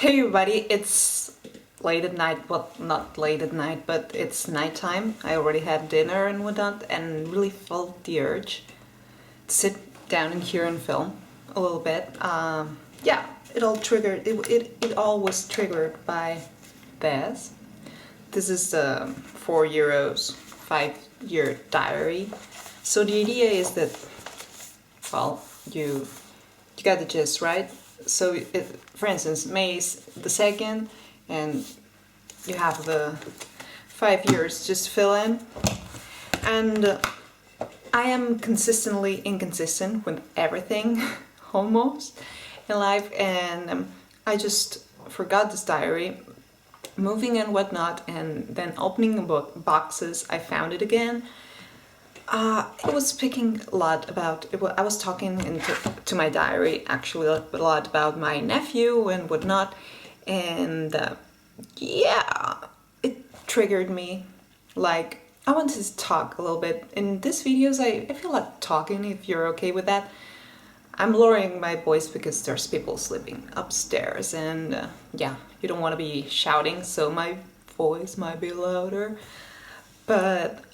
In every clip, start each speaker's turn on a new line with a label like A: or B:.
A: Hey everybody, it's late at night, well not late at night, but it's nighttime. I already had dinner and whatnot and really felt the urge to sit down in here and film a little bit. Yeah, it all was triggered by this. This is the €4 5-year diary. So the idea is that, well, you got the gist, right? So, for instance, May is the 2nd, and you have the 5 years just fill in. And I am consistently inconsistent with everything, almost, in life, and I just forgot this diary, moving and whatnot, and then opening the boxes, I found it again. It was speaking a lot about, I was talking to my diary actually a lot about my nephew and whatnot, and yeah, it triggered me. Like, I wanted to talk a little bit. In these videos, I feel like talking, if you're okay with that. I'm lowering my voice because there's people sleeping upstairs, and yeah, you don't want to be shouting, so my voice might be louder, but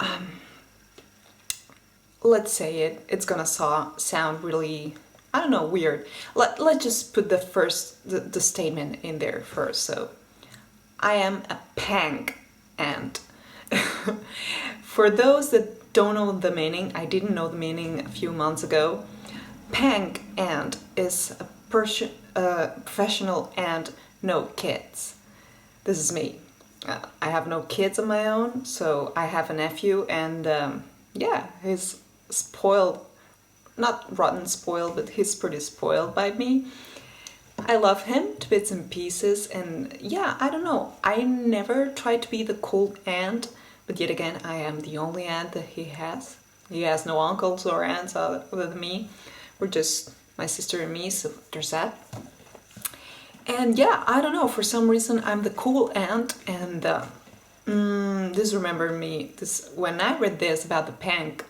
A: let's say it's gonna sound really, I don't know, weird. Let's just put the statement in there first. So, I am a Pank ant. For those that don't know the meaning, I didn't know the meaning a few months ago. Pank ant is a professional ant, no kids. This is me. I have no kids of my own, so I have a nephew, and yeah, he's spoiled, not rotten spoiled, but he's pretty spoiled by me. I love him to bits and pieces, and yeah, I don't know, I never tried to be the cool aunt, but yet again, I am the only aunt that he has. He has no uncles or aunts other than me. We're just my sister and me, so there's that. And yeah, I don't know, for some reason I'm the cool aunt, and this remembered me, when I read this about the Pank.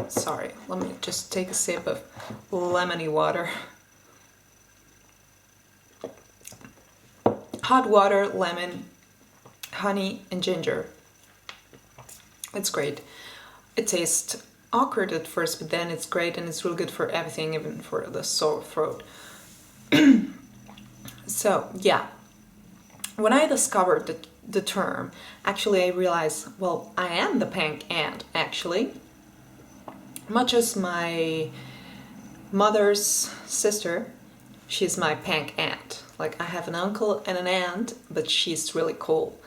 A: Sorry, let me just take a sip of lemony water. Hot water, lemon, honey, and ginger. It's great. It tastes awkward at first, but then it's great, and it's really good for everything, even for the sore throat. So, yeah. When I discovered the term, actually I realized, well, I am the Pank ant, actually. Much as my mother's sister, she's my Pank ant. Like, I have an uncle and an aunt, but she's really cool.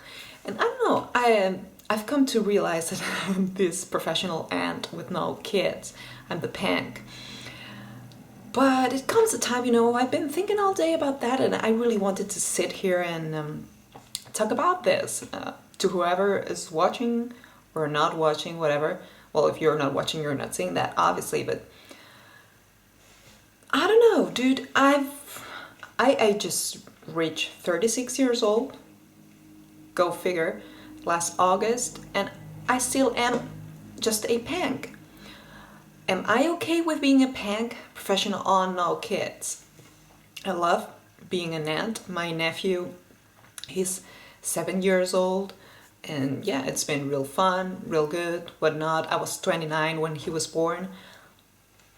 A: And I don't know, I've come to realize that I'm this professional aunt with no kids. I'm the Pank. But it comes a time, I've been thinking all day about that, and I really wanted to sit here and talk about this to whoever is watching or not watching, whatever. Well, if you're not watching, you're not seeing that, obviously, but I don't know, dude. I just reached 36 years old, go figure, last August, and I still am just a Pank. Am I okay with being a Pank, professional on no kids? I love being an aunt. My nephew, he's 7 years old, and yeah, it's been real fun, real good, whatnot. I was 29 when he was born,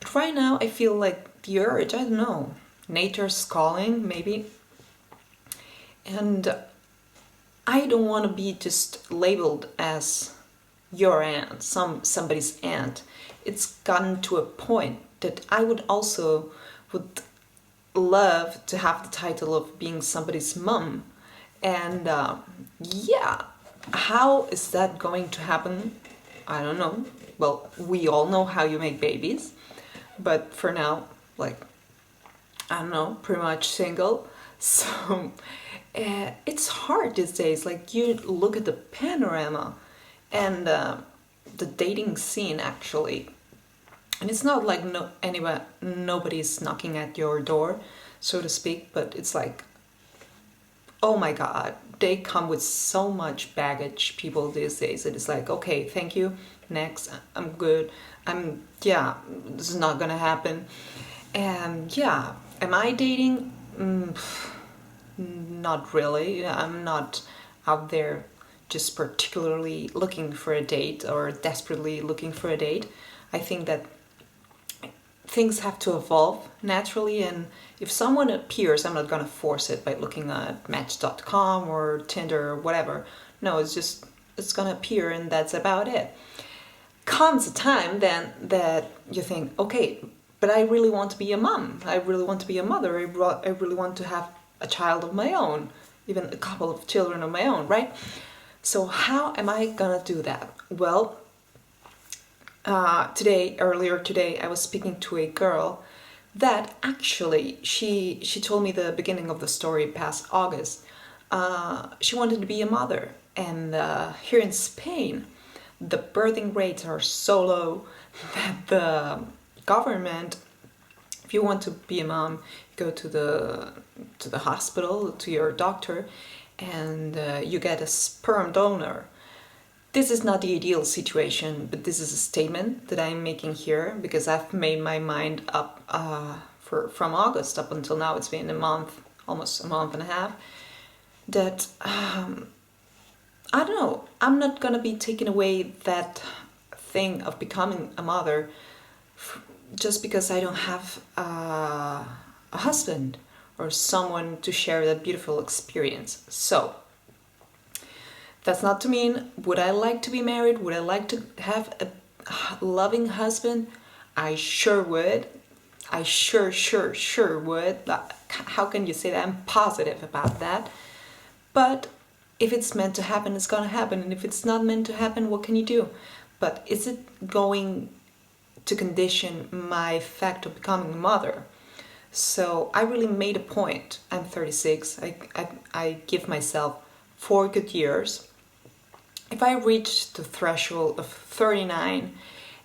A: but right now I feel like the urge, I don't know, nature's calling, maybe, and I don't want to be just labeled as your aunt, somebody's aunt. It's gotten to a point that I would love to have the title of being somebody's mom. And yeah, how is that going to happen? I don't know. Well, we all know how you make babies, but for now, like, I don't know, pretty much single. So it's hard these days. Like, you look at the panorama and the dating scene, actually, and it's not like nobody's knocking at your door, so to speak, but it's like, oh my god, they come with so much baggage, people these days. It is like, okay, thank you, next, I'm good, yeah, this is not gonna happen. And yeah, am I dating? not really. I'm not out there just particularly looking for a date or desperately looking for a date. I think that things have to evolve naturally, and if someone appears, I'm not gonna force it by looking at Match.com or Tinder or whatever. No, it's gonna appear, and that's about it. Comes a time then that you think, okay, but I really want to be a mom. I really want to be a mother. I really want to have a child of my own, even a couple of children of my own, right? So how am I gonna do that? Well, earlier today, I was speaking to a girl that actually, she told me the beginning of the story past August. She wanted to be a mother, and here in Spain, the birthing rates are so low that the government, if you want to be a mom, you go to the hospital, to your doctor, and you get a sperm donor. This is not the ideal situation, but this is a statement that I'm making here because I've made my mind up from August up until now. It's been a month, almost a month and a half, that I don't know, I'm not gonna be taking away that thing of becoming a mother just because I don't have a husband or someone to share that beautiful experience. So that's not to mean, would I like to be married? Would I like to have a loving husband? I sure would. I sure would. How can you say that? I'm positive about that. But if it's meant to happen, it's gonna happen. And if it's not meant to happen, what can you do? But is it going to condition my fact of becoming a mother? So I really made a point. I'm 36. I give myself 4 good years. If I reach the threshold of 39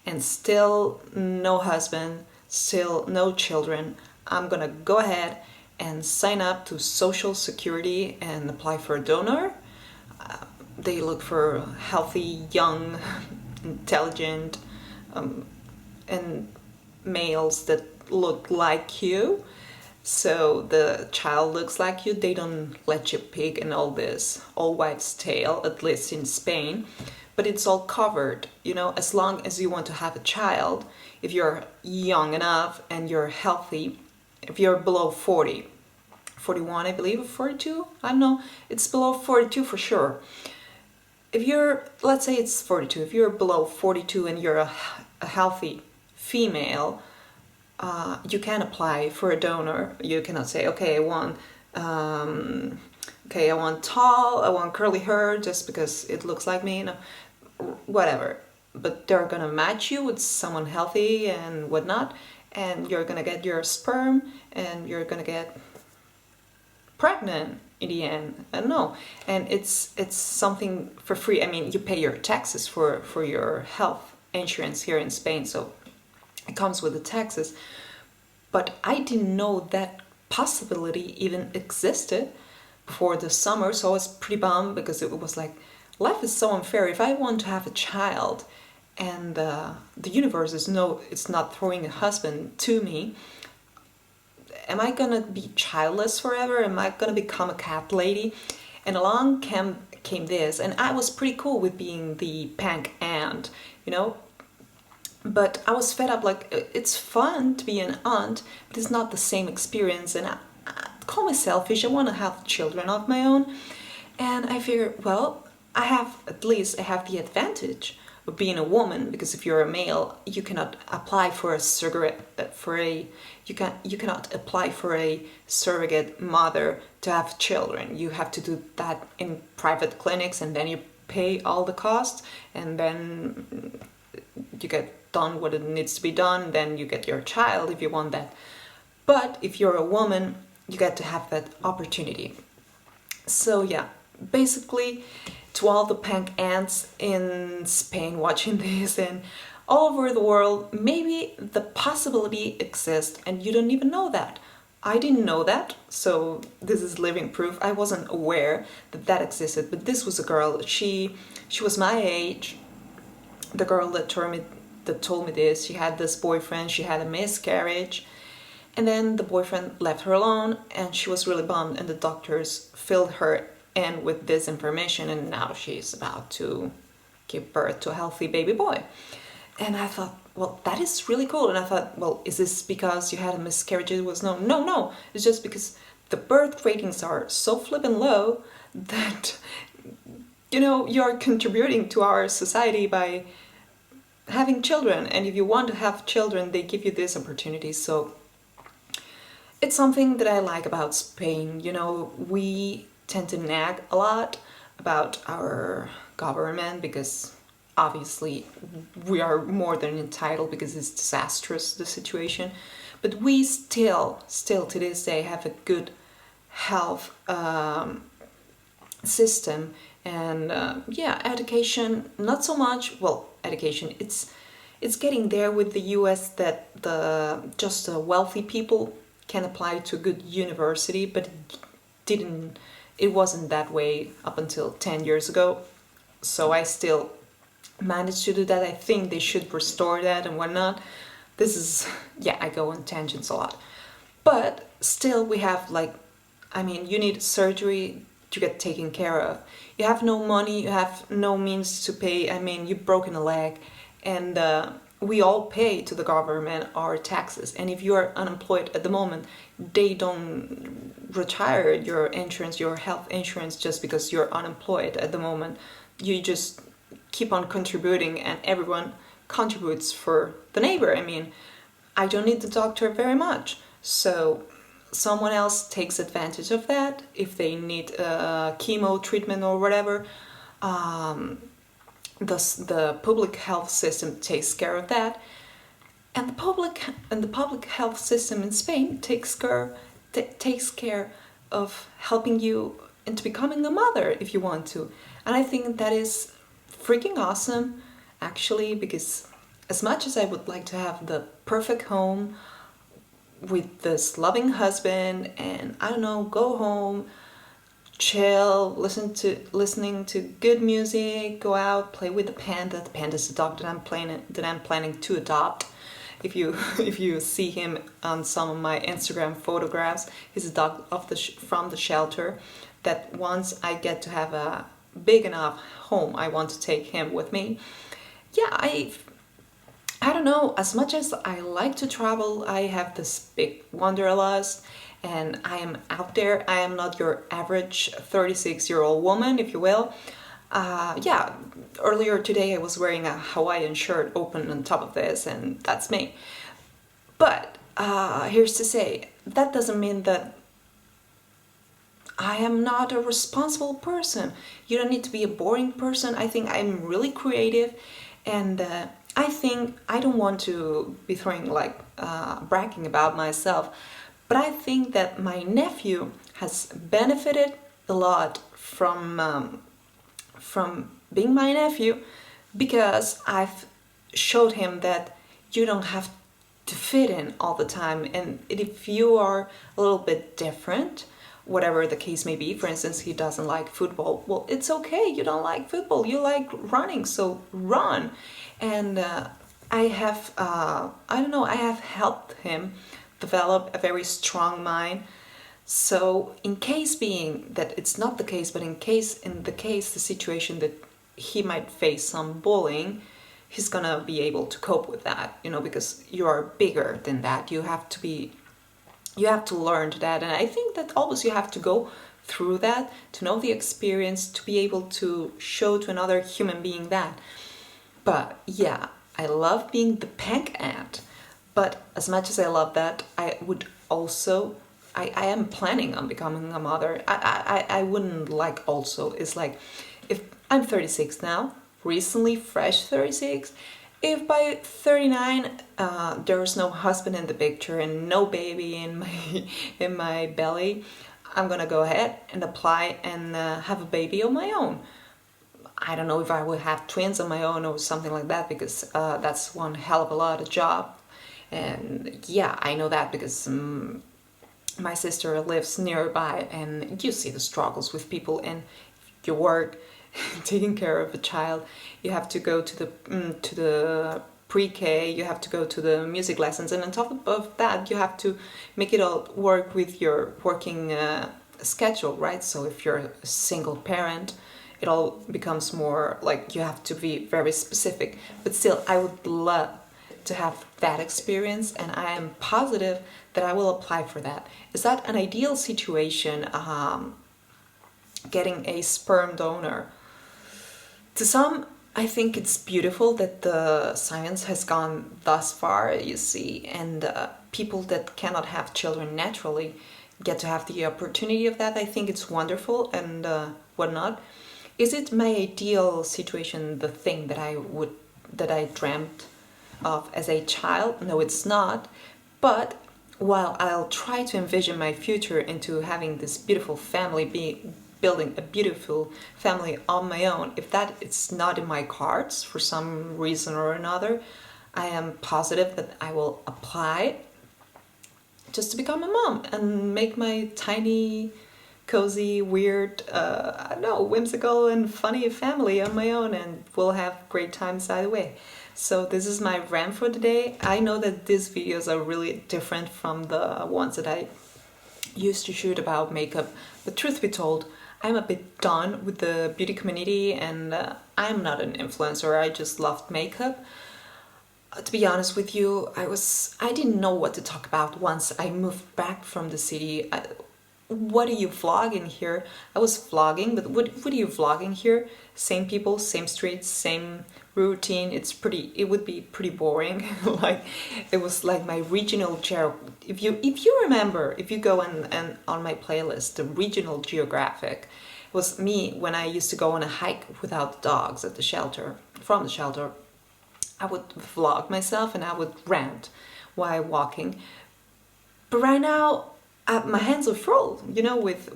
A: and still no husband, still no children, I'm gonna go ahead and sign up to Social Security and apply for a donor. They look for healthy, young, intelligent, and males that look like you. So the child looks like you. They don't let you pick and all this all wives' tale, at least in Spain. But it's all covered, as long as you want to have a child. If you're young enough and you're healthy, if you're below 40, 41 I believe, or 42, I don't know, it's below 42 for sure. If you're, let's say it's 42, if you're below 42 and you're a healthy female, you can apply for a donor. You cannot say, okay, I want tall, I want curly hair just because it looks like me, whatever. But they're gonna match you with someone healthy and whatnot, and you're gonna get your sperm and you're gonna get pregnant in the end. I don't know. And it's something for free. I mean, you pay your taxes for your health insurance here in Spain, so it comes with the taxes. But I didn't know that possibility even existed before the summer, so I was pretty bummed because it was like, life is so unfair. If I want to have a child and the universe it's not throwing a husband to me, am I gonna be childless forever? Am I gonna become a cat lady? And along came this, and I was pretty cool with being the Pank aunt, but I was fed up. Like, it's fun to be an aunt, but it's not the same experience, and I call me selfish. I want to have children of my own, and I figured, well, I have the advantage of being a woman, because if you're a male, you cannot apply for you cannot apply for a surrogate mother to have children. You have to do that in private clinics, and then you pay all the costs, and then you get done what it needs to be done, then you get your child if you want that. But if you're a woman, you get to have that opportunity. So yeah, basically, to all the Pank ants in Spain watching this and all over the world, maybe the possibility exists and you don't even know that. I didn't know that, so this is living proof. I wasn't aware that existed, but this was a girl. She was my age. The girl that told me this, she had this boyfriend, she had a miscarriage, And then the boyfriend left her alone, and she was really bummed, and the doctors filled her in with this information, and now she's about to give birth to a healthy baby boy. And I thought, well, that is really cool. And I thought, well, is this because you had a miscarriage? It was no. It's just because the birth ratings are so flippin' low that, you're contributing to our society by having children. And if you want to have children, they give you this opportunity. So it's something that I like about Spain. We tend to nag a lot about our government because obviously we are more than entitled because it's disastrous, the situation. But we still to this day have a good health system. And education, not so much. Well, education, it's getting there with the US that just wealthy people can apply to a good university, but it wasn't that way up until 10 years ago. So I still managed to do that. I think they should restore that and whatnot. I go on tangents a lot. But still we have you need surgery to get taken care of. You have no money, you have no means to pay. You've broken a leg, and we all pay to the government our taxes. And if you are unemployed at the moment, they don't retire your insurance, your health insurance, just because you're unemployed at the moment. You just keep on contributing, and everyone contributes for the neighbor. I don't need the doctor very much, so someone else takes advantage of that. If they need chemo treatment or whatever, the public health system takes care of that, and the public health system in Spain takes care of helping you into becoming a mother if you want to. And I think that is freaking awesome, actually, because as much as I would like to have the perfect home with this loving husband and go home, chill, listening to good music, go out, play with the panda. The panda's the dog that I'm planning to adopt. If you see him on some of my Instagram photographs, he's a dog from the shelter that once I get to have a big enough home, I want to take him with me. I don't know, as much as I like to travel, I have this big wanderlust, and I am out there. I am not your average 36-year-old woman, if you will. Earlier today I was wearing a Hawaiian shirt open on top of this, and that's me. But here's to say, that doesn't mean that I am not a responsible person. You don't need to be a boring person. I think I'm really creative, and I think I don't want to be bragging about myself, but I think that my nephew has benefited a lot from being my nephew, because I've showed him that you don't have to fit in all the time, and if you are a little bit different, whatever the case may be. For instance, he doesn't like football. Well, it's okay. You don't like football. You like running, so run. And I have helped him develop a very strong mind. So in case being that it's not the case, but the situation that he might face some bullying, he's gonna be able to cope with that, because you are bigger than that. You have to learn that, and I think that always you have to go through that to know the experience, to be able to show to another human being that. But yeah, I love being the Pank aunt, but as much as I love that, I would also, I am planning on becoming a mother. I wouldn't it's like, if I'm 36 now, recently fresh 36, if by 39 there's no husband in the picture and no baby in my belly, I'm gonna go ahead and apply and have a baby on my own. I don't know if I will have twins on my own or something like that, because that's one hell of a lot of job. And yeah, I know that because my sister lives nearby, and you see the struggles with people, and your work taking care of a child, you have to go to the pre-K, you have to go to the music lessons, and on top of that you have to make it all work with your working schedule, right? So if you're a single parent, it all becomes more like you have to be very specific. But still, I would love to have that experience, and I am positive that I will apply for that. Is that an ideal situation, getting a sperm donor? To some, I think it's beautiful that the science has gone thus far, you see, and people that cannot have children naturally get to have the opportunity of that. I think it's wonderful and whatnot. Is it my ideal situation, the thing that I dreamt of as a child? No, it's not. But while I'll try to envision my future into having this beautiful family, building a beautiful family on my own, if that is not in my cards for some reason or another, I am positive that I will apply just to become a mom and make my tiny, cozy, weird, I don't know, whimsical and funny family on my own, and we'll have great times either way. So this is my rant for today. I know that these videos are really different from the ones that I used to shoot about makeup, but truth be told, I'm a bit done with the beauty community, and I'm not an influencer. I just loved makeup. To be honest with you, I didn't know what to talk about once I moved back from the city. What are you vlogging here? I was vlogging, but what are you vlogging here? Same people, same streets, same routine. It would be pretty boring. Like, it was like my regional if you remember, if you go and on my playlist, the regional geographic, it was me when I used to go on a hike without dogs at the shelter, from the shelter. I would vlog myself and I would rant while walking. But right now, my hands are full, you know, with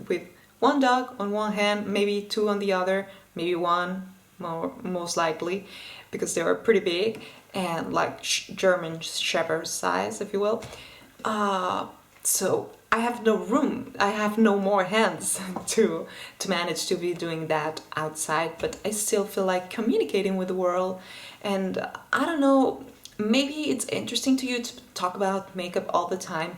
A: one dog on one hand, maybe two on the other, maybe one most likely, because they are pretty big and like German Shepherd size, if you will. So I have no room, I have no more hands to manage to be doing that outside, but I still feel like communicating with the world. And I don't know, maybe it's interesting to you to talk about makeup all the time,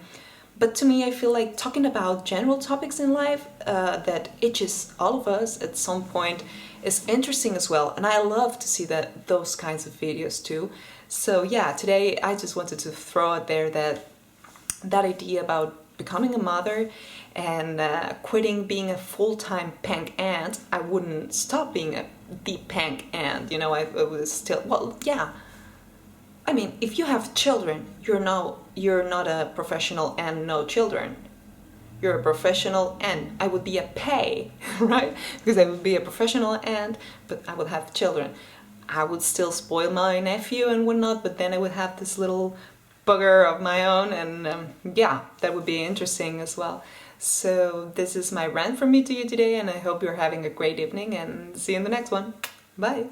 A: but to me I feel like talking about general topics in life that itches all of us at some point is interesting as well, and I love to see those kinds of videos too. So yeah, today I just wanted to throw out there that idea about becoming a mother and quitting being a full-time Pank aunt. I wouldn't stop being the Pank aunt, you know. I was still, well, yeah. I mean, if you have children, you're not a professional and no children. You're a professional and I would be a pay, right? Because I would be a professional aunt, but I would have children. I would still spoil my nephew and whatnot, but then I would have this little bugger of my own, and yeah, that would be interesting as well. So this is my rant from me to you today, and I hope you're having a great evening, and see you in the next one. Bye!